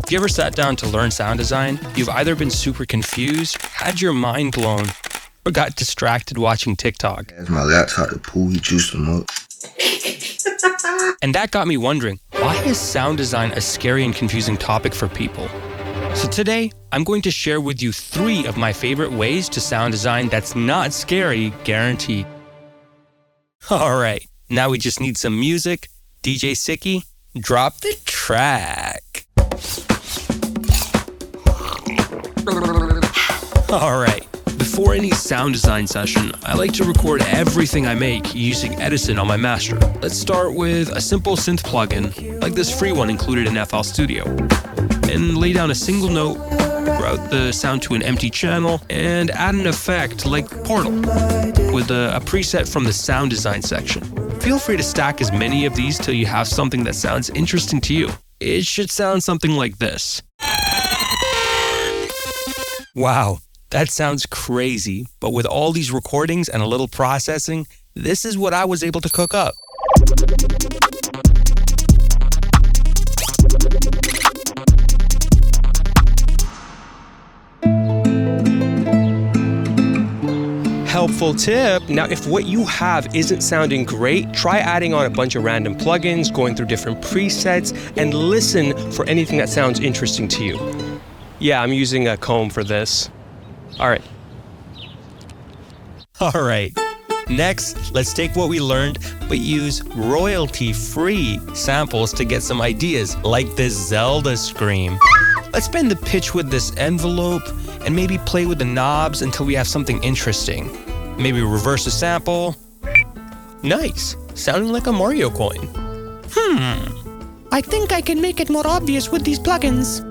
If you ever sat down to learn sound design, you've either been super confused, had your mind blown, or got distracted watching TikTok. As my laptop to pool, he juiced them up. And that got me wondering, why is sound design a scary and confusing topic for people? So today, I'm going to share with you 3 of my favorite ways to sound design that's not scary, guaranteed. Alright, now we just need some music. DJ Sicky, drop the track. Alright, before any sound design session, I like to record everything I make using Edison on my master. Let's start with a simple synth plugin, like this free one included in FL Studio, and lay down a single note, route the sound to an empty channel, and add an effect like Portal with a preset from the sound design section. Feel free to stack as many of these till you have something that sounds interesting to you. It should sound something like this. Wow, that sounds crazy, but with all these recordings and a little processing, this is what I was able to cook up. Helpful tip. Now, if what you have isn't sounding great, try adding on a bunch of random plugins, going through different presets, and listen for anything that sounds interesting to you. Yeah, I'm using a comb for this. All right. Next, let's take what we learned, but use royalty-free samples to get some ideas, like this Zelda scream. Let's bend the pitch with this envelope and maybe play with the knobs until we have something interesting. Maybe reverse a sample. Nice, sounding like a Mario coin. I think I can make it more obvious with these plugins.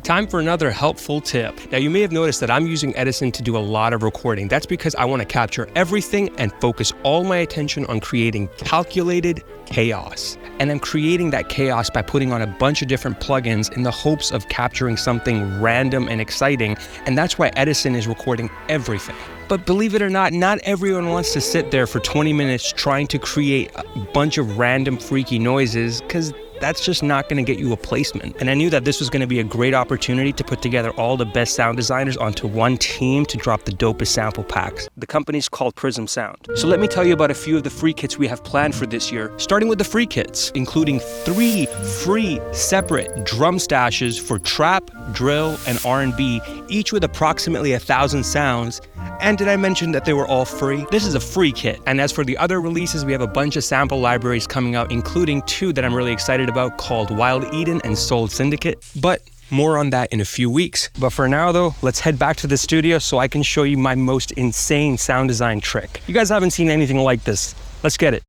Time for another helpful tip. Now, you may have noticed that I'm using Edison to do a lot of recording. That's because I want to capture everything and focus all my attention on creating calculated chaos. And I'm creating that chaos by putting on a bunch of different plugins in the hopes of capturing something random and exciting. And that's why Edison is recording everything. But believe it or not everyone wants to sit there for 20 minutes trying to create a bunch of random freaky noises, because that's just not going to get you a placement. And I knew that this was going to be a great opportunity to put together all the best sound designers onto one team to drop the dopest sample packs. The company's called Prism Sound. So let me tell you about a few of the free kits we have planned for this year, starting with the free kits, including 3 free separate drum stashes for trap, drill, and R&B, each with approximately 1,000 sounds. And did I mention that they were all free? This is a free kit. And as for the other releases, we have a bunch of sample libraries coming out, including 2 that I'm really excited about, called Wild Eden and Soul Syndicate. But more on that in a few weeks. But for now though, let's head back to the studio so I can show you my most insane sound design trick. You guys haven't seen anything like this. Let's get it.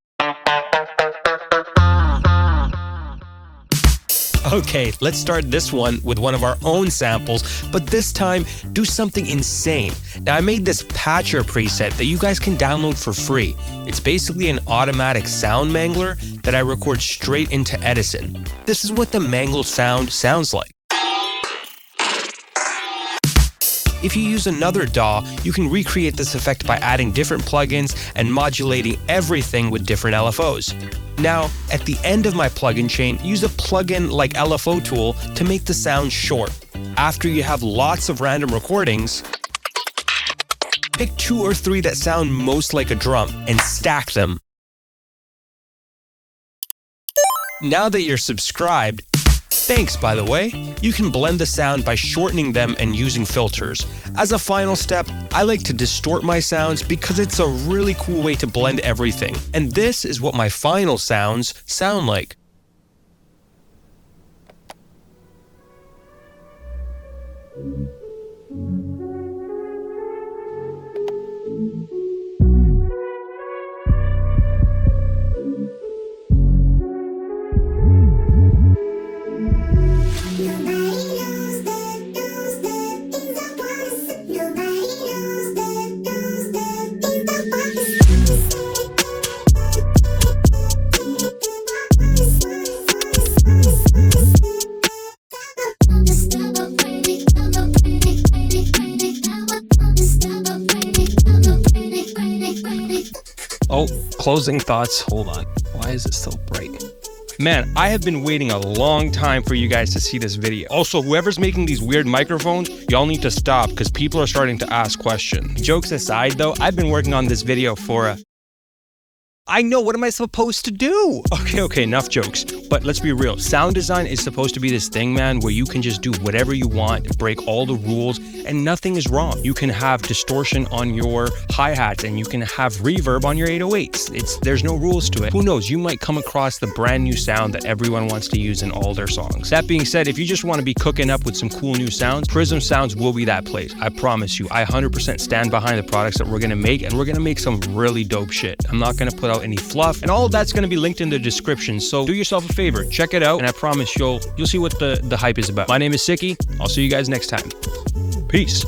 Okay, let's start this one with one of our own samples, but this time, do something insane. Now, I made this patcher preset that you guys can download for free. It's basically an automatic sound mangler that I record straight into Edison. This is what the mangled sound sounds like. If you use another DAW, you can recreate this effect by adding different plugins and modulating everything with different LFOs. Now, at the end of my plugin chain, use a plugin like LFO Tool to make the sound short. After you have lots of random recordings, pick 2 or 3 that sound most like a drum and stack them. Now that you're subscribed, thanks by the way, you can blend the sound by shortening them and using filters. As a final step, I like to distort my sounds because it's a really cool way to blend everything. And this is what my final sounds sound like. Closing thoughts. Hold on. Why is it so bright? Man, I have been waiting a long time for you guys to see this video. Also, whoever's making these weird microphones, y'all need to stop because people are starting to ask questions. Jokes aside though, I've been working on this video for I know, what am I supposed to do? Okay, enough jokes. But let's be real, sound design is supposed to be this thing, man, where you can just do whatever you want, break all the rules, and nothing is wrong. You can have distortion on your hi-hats, and you can have reverb on your 808s. There's no rules to it. Who knows, you might come across the brand new sound that everyone wants to use in all their songs. That being said, if you just want to be cooking up with some cool new sounds, Prism Sounds will be that place. I promise you, I 100% stand behind the products that we're gonna make, and we're gonna make some really dope shit. I'm not gonna put out any fluff, and all of that's going to be linked in the description, so do yourself a favor, check it out, and I promise you'll see what the hype is about. My name is Sicky. I'll see you guys next time. Peace.